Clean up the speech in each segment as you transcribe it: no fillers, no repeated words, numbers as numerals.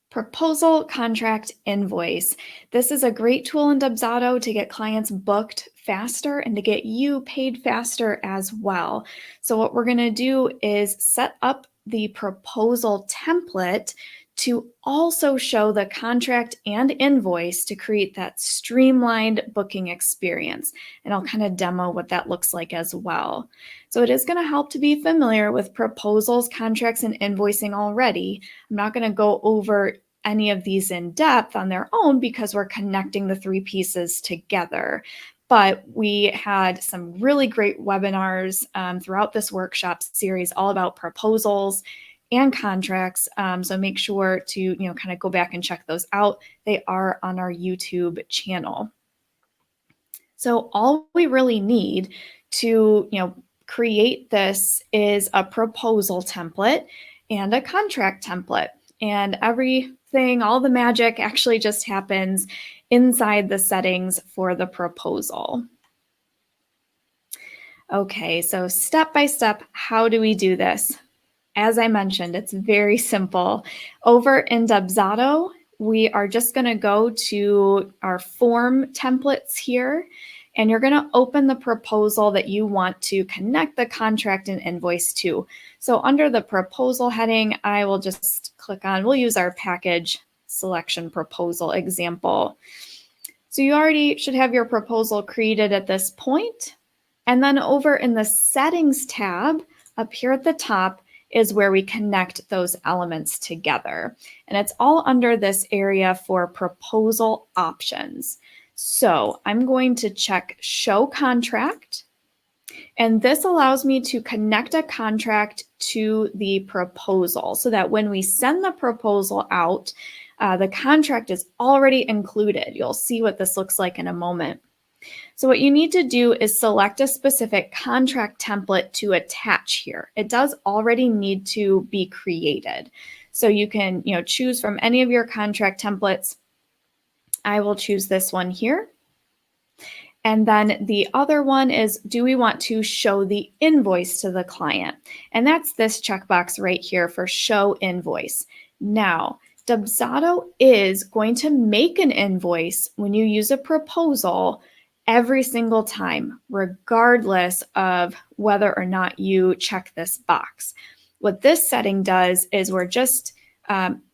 Proposal contract invoice. This is a great tool in Dubsado to get clients booked faster and to get you paid faster as well. So what we're going to do is set up the proposal template to also show the contract and invoice to create that streamlined booking experience. And I'll kind of demo what that looks like as well. So it is going to help to be familiar with proposals, contracts, and invoicing already. I'm not going to go over any of these in depth on their own because we're connecting the three pieces together. But we had some really great webinars throughout this workshop series all about proposals and contracts. So make sure to kind of go back and check those out. They are on our YouTube channel. So all we really need to create this is a proposal template and a contract template. And everything, all the magic actually just happens inside the settings for the proposal. Okay, so step by step, how do we do this? As I mentioned, it's very simple. Over in Dubsado, we are just going to go to our form templates here, and you're going to open the proposal that you want to connect the contract and invoice to. So under the proposal heading, I will just click on, we'll use our package selection proposal example. So you already should have your proposal created at this point. And then over in the settings tab up here at the top is where we connect those elements together. And it's all under this area for proposal options. So I'm going to check show contract, and this allows me to connect a contract to the proposal so that when we send the proposal out, the contract is already included. You'll see what this looks like in a moment. So what you need to do is select a specific contract template to attach here. It does already need to be created. So you can choose from any of your contract templates. I will choose this one here. And then the other one is, do we want to show the invoice to the client? And that's this checkbox right here for show invoice. Now, Dubsado is going to make an invoice when you use a proposal every single time, regardless of whether or not you check this box. What this setting does is we're just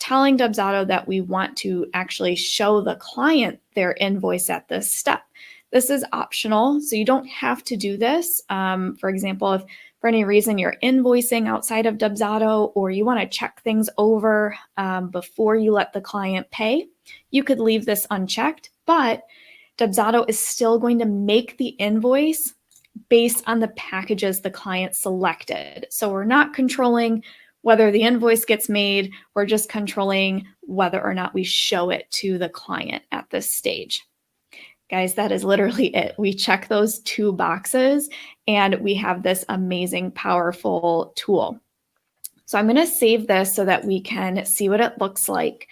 telling Dubsado that we want to actually show the client their invoice at this step. This is optional, so you don't have to do this. For example, if for any reason you're invoicing outside of Dubsado or you want to check things over before you let the client pay, you could leave this unchecked, but Dubsado is still going to make the invoice based on the packages the client selected. So we're not controlling whether the invoice gets made, we're just controlling whether or not we show it to the client at this stage. Guys, that is literally it. We check those two boxes and we have this amazing, powerful tool. So I'm going to save this so that we can see what it looks like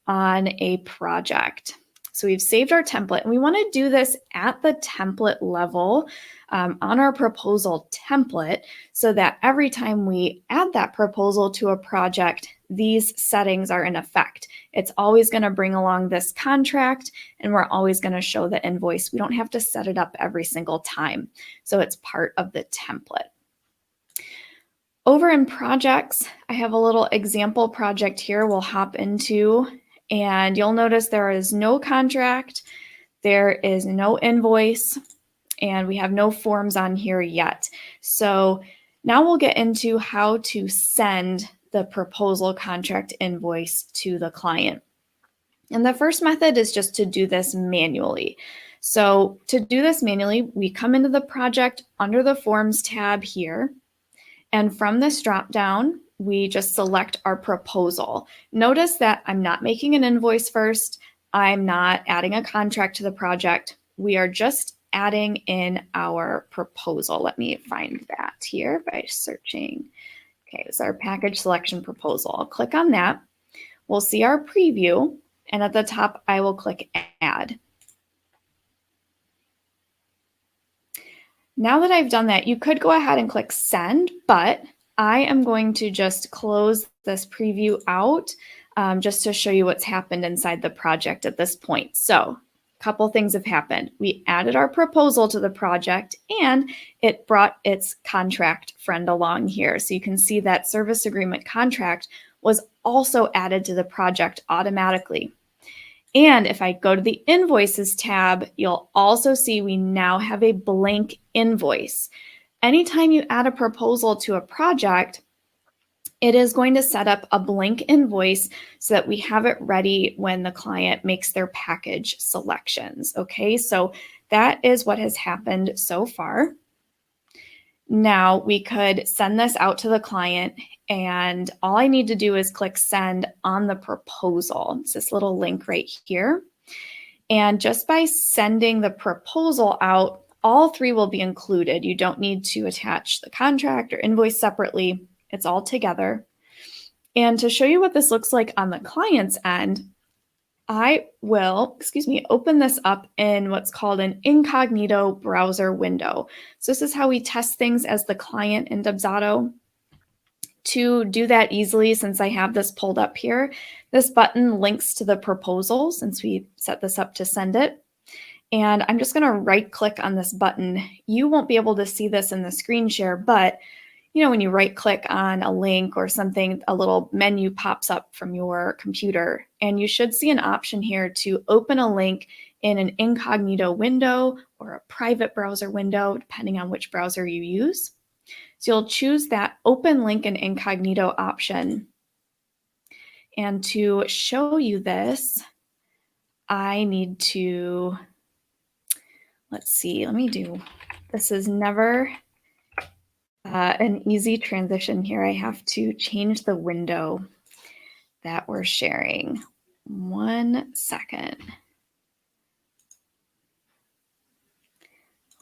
on a project. So we've saved our template, and we want to do this at the template level on our proposal template so that every time we add that proposal to a project, these settings are in effect. It's always going to bring along this contract, and we're always going to show the invoice. We don't have to set it up every single time. So it's part of the template. Over in projects, I have a little example project here we'll hop into. And you'll notice there is no contract, there is no invoice, and we have no forms on here yet. So now we'll get into how to send the proposal contract invoice to the client. And the first method is just to do this manually. So to do this manually, we come into the project under the Forms tab here. And from this drop-down, we just select our proposal. Notice that I'm not making an invoice first. I'm not adding a contract to the project. We are just adding in our proposal. Let me find that here by searching. Okay, it's our package selection proposal. I'll click on that. We'll see our preview, and at the top, I will click Add. Now that I've done that, you could go ahead and click Send, but I am going to just close this preview out just to show you what's happened inside the project at this point. So a couple things have happened. We added our proposal to the project and it brought its contract friend along here. So you can see that service agreement contract was also added to the project automatically. And if I go to the invoices tab, you'll also see we now have a blank invoice. Anytime you add a proposal to a project, it is going to set up a blank invoice so that we have it ready when the client makes their package selections. Okay, so that is what has happened so far. Now we could send this out to the client, and all I need to do is click send on the proposal. It's this little link right here. And just by sending the proposal out, all three will be included. You don't need to attach the contract or invoice separately. It's all together. And to show you what this looks like on the client's end, I will, open this up in what's called an incognito browser window. So this is how we test things as the client in Dubsado. To do that easily, since I have this pulled up here, this button links to the proposal since we set this up to send it. And I'm just going to right click on this button. You won't be able to see this in the screen share, but when you right click on a link or something, a little menu pops up from your computer, and you should see an option here to open a link in an incognito window or a private browser window, depending on which browser you use. So you'll choose that open link in incognito option. And to show you this, I need to, this is never an easy transition here. I have to change the window that we're sharing. 1 second.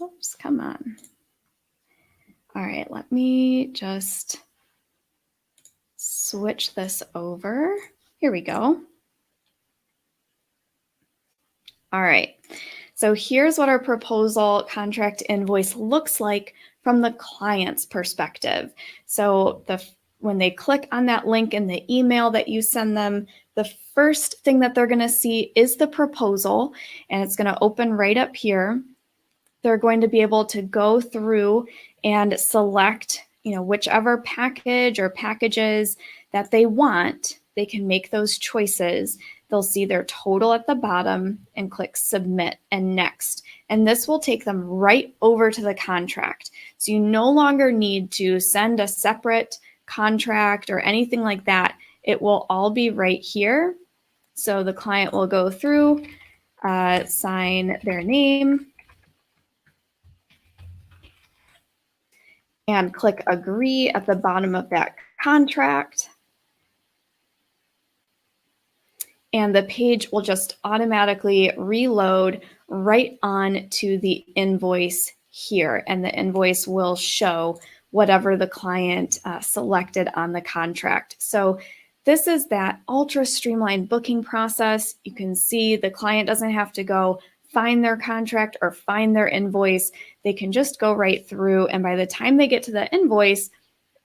Oops, come on. All right, let me just switch this over. Here we go. All right, so here's what our proposal contract invoice looks like from the client's perspective. So when they click on that link in the email that you send them, the first thing that they're going to see is the proposal, and it's going to open right up here. They're going to be able to go through and select, whichever package or packages that they want. They can make those choices. They'll see their total at the bottom and click submit and next. And this will take them right over to the contract. So you no longer need to send a separate contract or anything like that. It will all be right here. So the client will go through, sign their name, and click agree at the bottom of that contract. And the page will just automatically reload right on to the invoice here. And the invoice will show whatever the client selected on the contract. So this is that ultra streamlined booking process. You can see the client doesn't have to go find their contract or find their invoice. They can just go right through. And by the time they get to the invoice,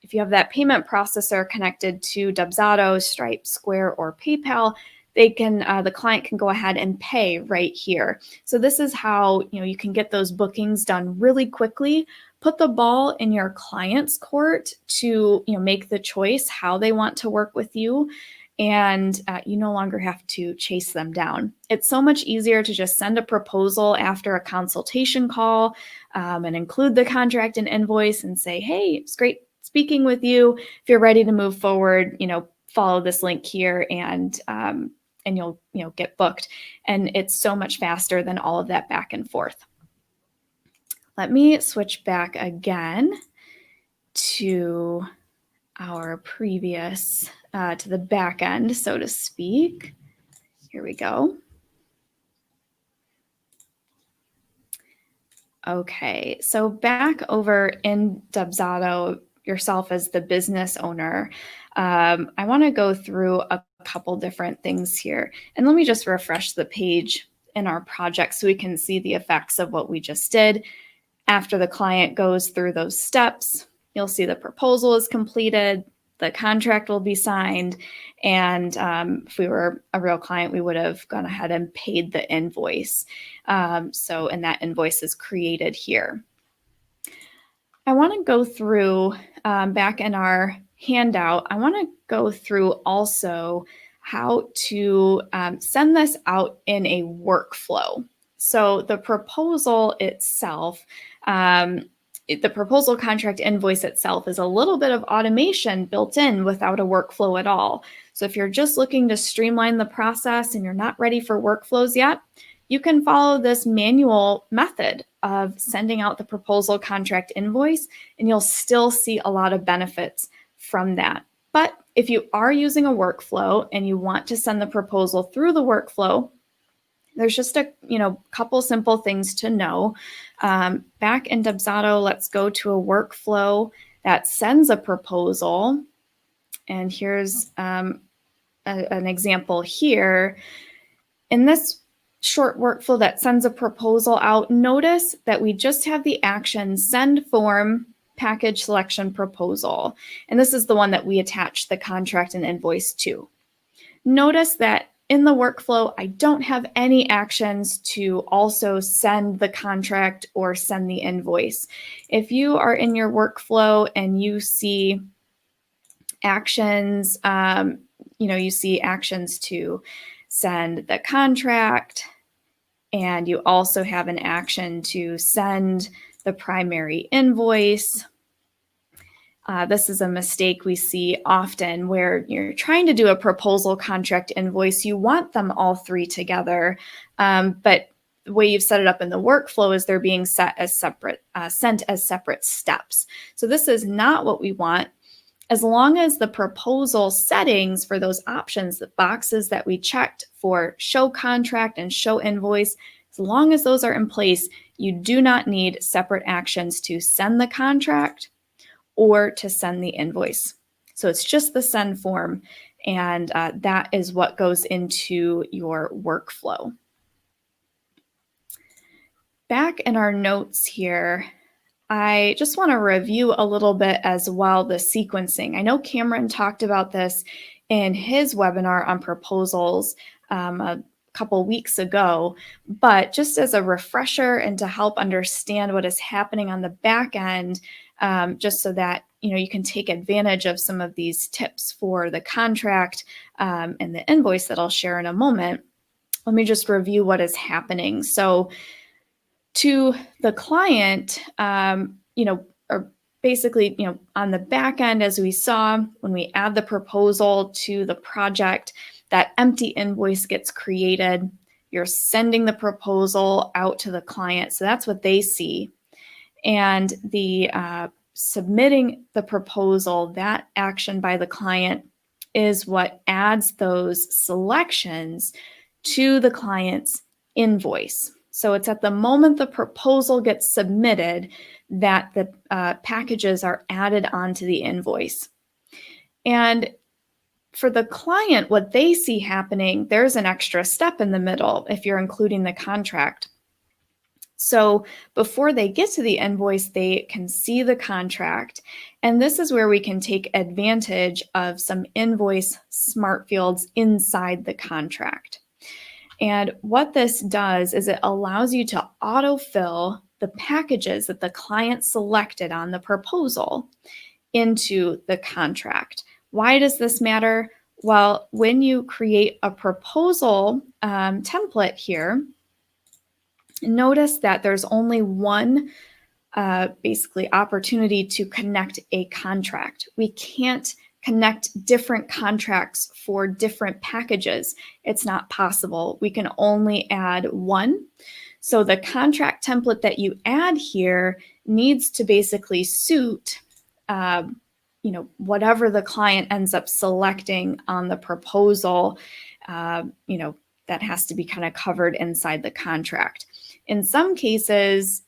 if you have that payment processor connected to Dubsado, Stripe, Square, or PayPal, the client can go ahead and pay right here. So this is how you can get those bookings done really quickly. Put the ball in your client's court to make the choice how they want to work with you, and you no longer have to chase them down. It's so much easier to just send a proposal after a consultation call and include the contract and invoice and say, hey, it's great speaking with you. If you're ready to move forward, follow this link here and you'll get booked. And it's so much faster than all of that back and forth. Let me switch back again to our previous, to the back end, so to speak. Here we go. Okay, so back over in Dubsado, yourself as the business owner, I want to go through a couple different things here. And let me just refresh the page in our project so we can see the effects of what we just did. After the client goes through those steps, you'll see the proposal is completed. the contract will be signed. And if we were a real client, we would have gone ahead and paid the invoice. And that invoice is created here. I want to go through, back in our handout, I want to go through also how to send this out in a workflow. So the proposal itself, the proposal contract invoice itself is a little bit of automation built in without a workflow at all. So if you're just looking to streamline the process and you're not ready for workflows yet, you can follow this manual method of sending out the proposal contract invoice, and you'll still see a lot of benefits from that. But if you are using a workflow and you want to send the proposal through the workflow, there's just a couple simple things to know. Back in Dubsado, let's go to a workflow that sends a proposal. And here's an example here. In this short workflow that sends a proposal out, notice that we just have the action send form package selection proposal. And this is the one that we attach the contract and invoice to. Notice that in the workflow, I don't have any actions to also send the contract or send the invoice. If you are in your workflow and you see actions, you see actions to send the contract, and you also have an action to send the primary invoice. This is a mistake we see often where you're trying to do a proposal contract invoice. You want them all three together, but the way you've set it up in the workflow is they're being sent as separate steps. So this is not what we want. As long as the proposal settings for those options, the boxes that we checked for show contract and show invoice, as long as those are in place, you do not need separate actions to send the contract or to send the invoice. So it's just the send form, and that is what goes into your workflow. Back in our notes here, I just want to review a little bit as well the sequencing. I know Cameron talked about this in his webinar on proposals a couple weeks ago, but just as a refresher and to help understand what is happening on the back end, just so that you can take advantage of some of these tips for the contract and the invoice that I'll share in a moment, let me just review what is happening. So to the client, or basically, on the back end, as we saw, when we add the proposal to the project, that empty invoice gets created. You're sending the proposal out to the client. So that's what they see. And the submitting the proposal, that action by the client is what adds those selections to the client's invoice. So it's at the moment the proposal gets submitted that the packages are added onto the invoice. And for the client, what they see happening, there's an extra step in the middle if you're including the contract. So before they get to the invoice, they can see the contract. And this is where we can take advantage of some invoice smart fields inside the contract. And what this does is it allows you to autofill the packages that the client selected on the proposal into the contract. Why does this matter? Well, when you create a proposal template here, notice that there's only one basically opportunity to connect a contract. We can't connect different contracts for different packages. It's not possible. We can only add one. So the contract template that you add here needs to basically suit whatever the client ends up selecting on the proposal, that has to be kind of covered inside the contract. In some cases,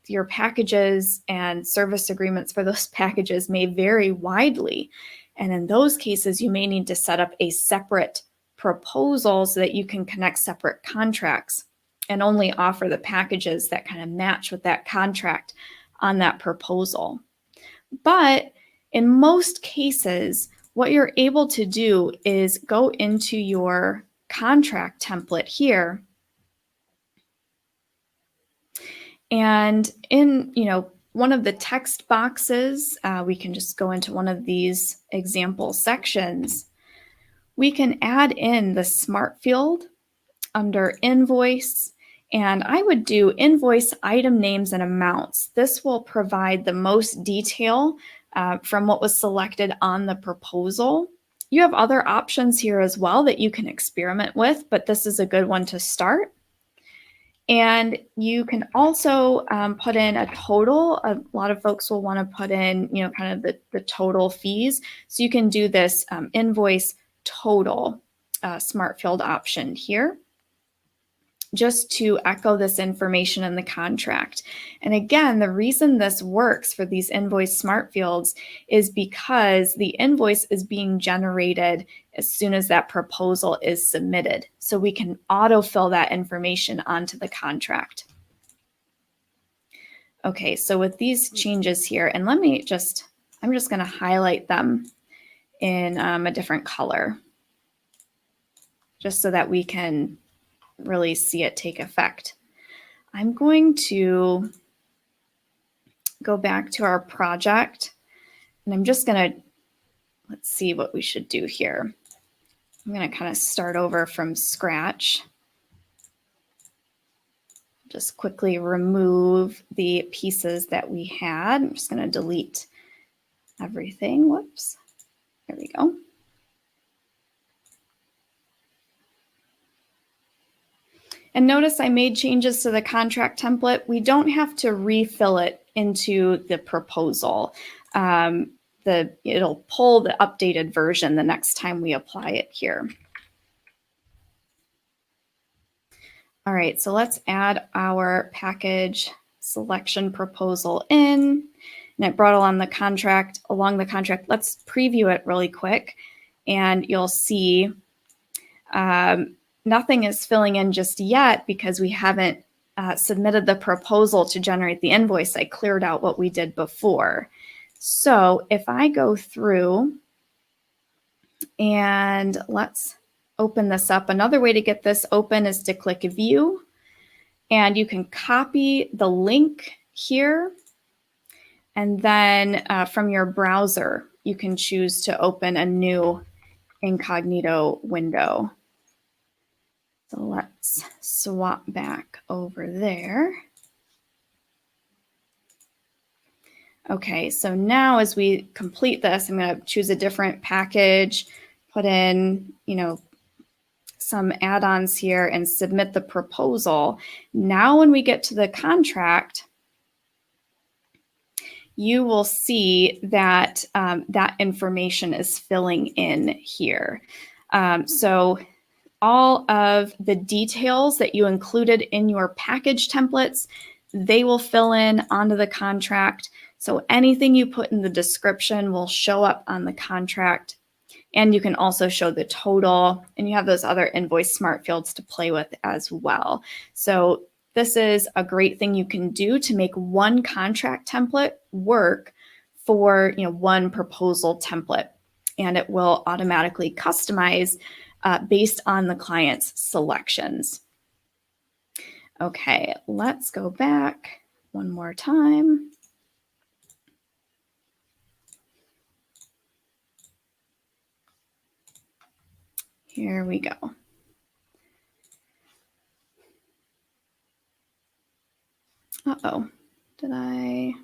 your packages and service agreements for those packages may vary widely. And in those cases, you may need to set up a separate proposal so that you can connect separate contracts and only offer the packages that kind of match with that contract on that proposal. But In most cases, what you're able to do is go into your contract template here, and in one of the text boxes, we can just go into one of these example sections. We can add in the smart field under invoice, and I would do invoice item names and amounts. This will provide the most detail from what was selected on the proposal. You have other options here as well that you can experiment with, but this is a good one to start. And you can also put in a total. A lot of folks will want to put in, kind of the total fees. So you can do this invoice total smart field option here, just to echo this information in the contract. And again, the reason this works for these invoice smart fields is because the invoice is being generated as soon as that proposal is submitted. So we can autofill that information onto the contract. Okay, so with these changes here, and I'm just going to highlight them in a different color, just so that we can really see it take effect. I'm going to go back to our project, and I'm just going to, let's see what we should do here. I'm going to kind of start over from scratch. Just quickly remove the pieces that we had. I'm just going to delete everything. Whoops. There we go. And notice I made changes to the contract template. We don't have to refill it into the proposal. It'll pull the updated version the next time we apply it here. All right, so let's add our package selection proposal in. And it brought along the contract. Let's preview it really quick, and you'll see nothing is filling in just yet because we haven't submitted the proposal to generate the invoice. I cleared out what we did before. So if I go through and let's open this up. Another way to get this open is to click View, and you can copy the link here, and then from your browser, you can choose to open a new incognito window. So let's swap back over there. Okay, so now as we complete this, I'm going to choose a different package, put in, some add-ons here, and submit the proposal. Now when we get to the contract, you will see that that information is filling in here. So all of the details that you included in your package templates, they will fill in onto the contract. So anything you put in the description will show up on the contract. And you can also show the total, and you have those other invoice smart fields to play with as well. So this is a great thing you can do to make one contract template work for one proposal template, and it will automatically customize based on the client's selections. Okay, let's go back one more time. Here we go. Uh-oh, I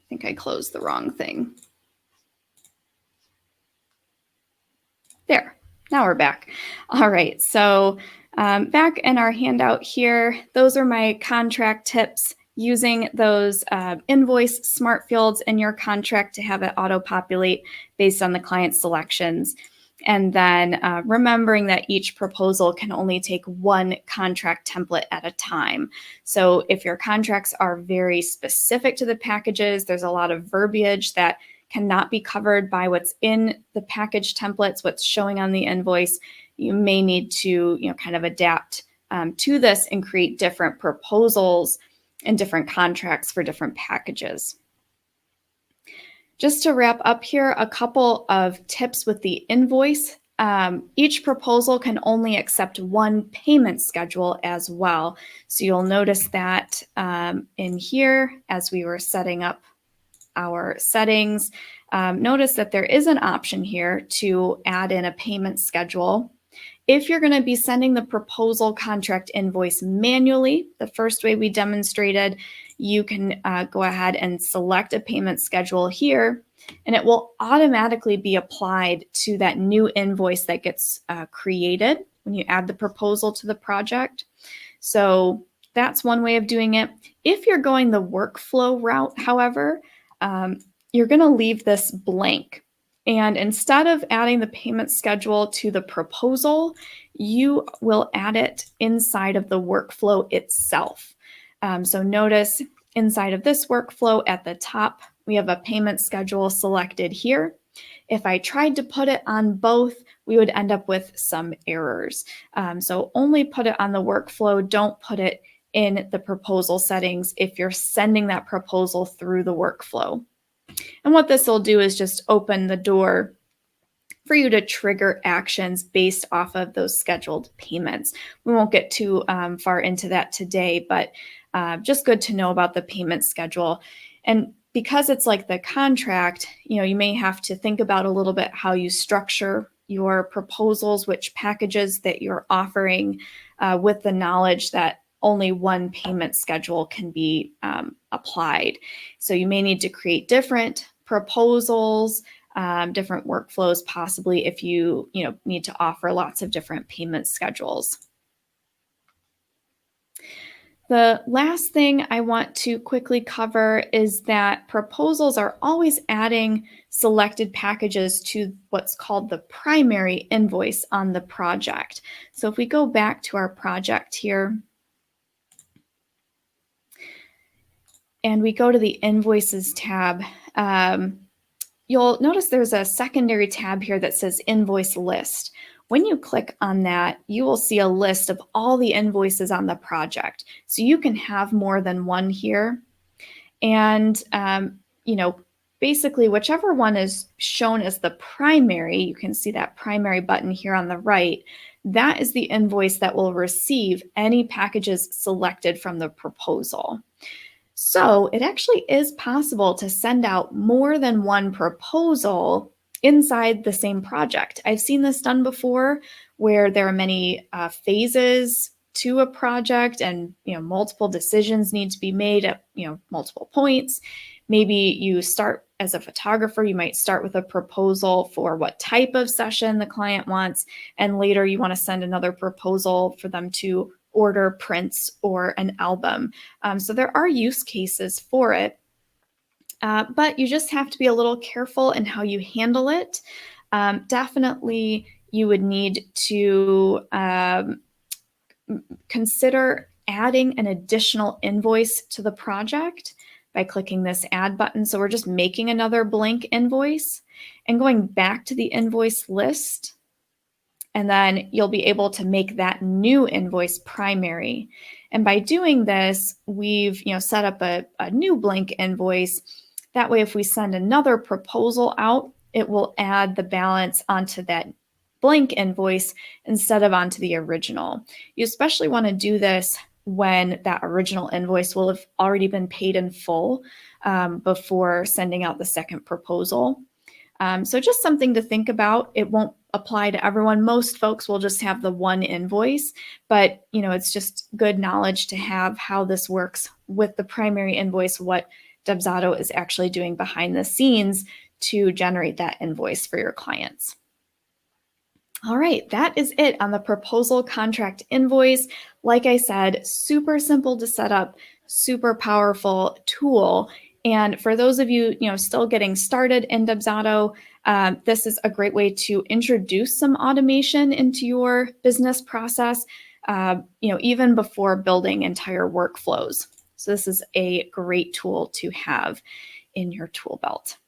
think I closed the wrong thing. There, now we're back. All right, so back in our handout here, those are my contract tips, using those invoice smart fields in your contract to have it auto-populate based on the client selections. And then remembering that each proposal can only take one contract template at a time. So if your contracts are very specific to the packages, there's a lot of verbiage that cannot be covered by what's in the package templates, what's showing on the invoice, you may need to kind of adapt to this and create different proposals and different contracts for different packages. Just to wrap up here, a couple of tips with the invoice. Each proposal can only accept one payment schedule as well. So you'll notice that in here as we were setting up our settings, notice that there is an option here to add in a payment schedule. If you're going to be sending the proposal contract invoice manually, the first way we demonstrated, you can go ahead and select a payment schedule here, and it will automatically be applied to that new invoice that gets created when you add the proposal to the project. So that's one way of doing it. If you're going the workflow route, however, you're going to leave this blank. And instead of adding the payment schedule to the proposal, you will add it inside of the workflow itself. So notice inside of this workflow at the top, we have a payment schedule selected here. If I tried to put it on both, we would end up with some errors. So only put it on the workflow. Don't put it in the proposal settings if you're sending that proposal through the workflow. And what this will do is just open the door for you to trigger actions based off of those scheduled payments. We won't get too far into that today, but just good to know about the payment schedule. And because it's like the contract, you may have to think about a little bit how you structure your proposals, which packages that you're offering, with the knowledge that only one payment schedule can be applied. So you may need to create different proposals, different workflows, possibly if you need to offer lots of different payment schedules. The last thing I want to quickly cover is that proposals are always adding selected packages to what's called the primary invoice on the project. So if we go back to our project here, and we go to the Invoices tab, you'll notice there's a secondary tab here that says Invoice List. When you click on that, you will see a list of all the invoices on the project. So you can have more than one here. And, basically whichever one is shown as the primary, you can see that primary button here on the right, that is the invoice that will receive any packages selected from the proposal. So it actually is possible to send out more than one proposal inside the same project. I've seen this done before where there are many phases to a project and multiple decisions need to be made at multiple points. Maybe you start as a photographer, you might start with a proposal for what type of session the client wants, and later you want to send another proposal for them to order prints or an album. So there are use cases for it, but you just have to be a little careful in how you handle it. Definitely, you would need to consider adding an additional invoice to the project by clicking this add button. So we're just making another blank invoice and going back to the invoice list. And then you'll be able to make that new invoice primary. And by doing this, we've set up a new blank invoice. That way, if we send another proposal out, it will add the balance onto that blank invoice instead of onto the original. You especially want to do this when that original invoice will have already been paid in full before sending out the second proposal. So just something to think about. It won't apply to everyone. Most folks will just have the one invoice, but it's just good knowledge to have how this works with the primary invoice, what Dubsado is actually doing behind the scenes to generate that invoice for your clients. All right, that is it on the proposal contract invoice. Like I said, super simple to set up, super powerful tool. And for those of you, still getting started in Dubsado, this is a great way to introduce some automation into your business process, even before building entire workflows. So this is a great tool to have in your tool belt.